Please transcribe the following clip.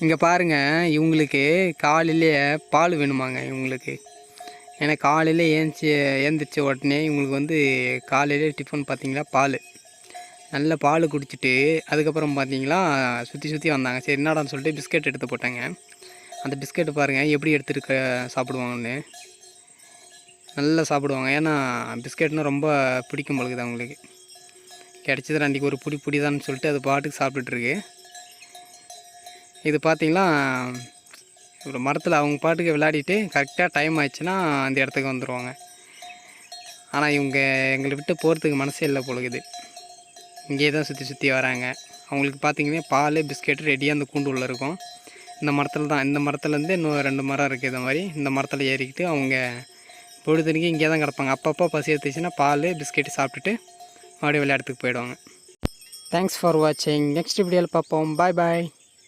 இங்கே பாருங்கள், இவங்களுக்கு காலையிலேயே பால் வேணுமாங்க இவங்களுக்கு. ஏன்னா காலையில் ஏந்திரிச்ச உடனே இவங்களுக்கு வந்து காலையிலே டிஃபன் பார்த்திங்களா பால், நல்ல பால் குடிச்சிட்டு அதுக்கப்புறம் பார்த்திங்களா சுற்றி வந்தாங்க. சரி என்னடான்னு சொல்லிட்டு பிஸ்கெட் எடுத்து போட்டாங்க. அந்த பிஸ்கெட்டு பாருங்கள் எப்படி எடுத்துட்டு சாப்பிடுவாங்கன்னு. நல்லா சாப்பிடுவாங்க. ஏன்னா பிஸ்கெட்னால் ரொம்ப பிடிக்கும் பொழுது அவங்களுக்கு. கிடச்சது அன்றைக்கி ஒரு புடிதான்னு சொல்லிட்டு அது பாட்டுக்கு சாப்பிட்டுட்ருக்கு. இது பார்த்திங்களா ஒரு மரத்தில் அவங்க பாட்டுக்கு விளையாடிட்டு கரெக்டாக டைம் ஆயிடுச்சுன்னா அந்த இடத்துக்கு வந்துடுவாங்க. ஆனால் இவங்க எங்களை விட்டு போகிறதுக்கு மனசே இல்லை பொழுது. இங்கே தான் சுற்றி வராங்க. அவங்களுக்கு பார்த்திங்கன்னா பால் பிஸ்கெட்டு ரெடியாக அந்த கூண்டு உள்ளே இருக்கும். இந்த மரத்தில் தான், இந்த மரத்துலேருந்து இன்னும் 2 மரம் இருக்குது. இது மாதிரி இந்த மரத்தில் ஏறிக்கிட்டு அவங்க பொழுதுனிக்கு இங்கே தான் கிடப்பாங்க. அப்பப்போ பசி எடுத்துச்சுன்னா பால் பிஸ்கெட்டு சாப்பிட்டுட்டு மறுபடியும் விளையாடுறதுக்கு போயிடுவாங்க. தேங்க்ஸ் ஃபார் வாட்சிங். நெக்ஸ்ட் வீடியோவில் பார்ப்போம். பாய் பாய்.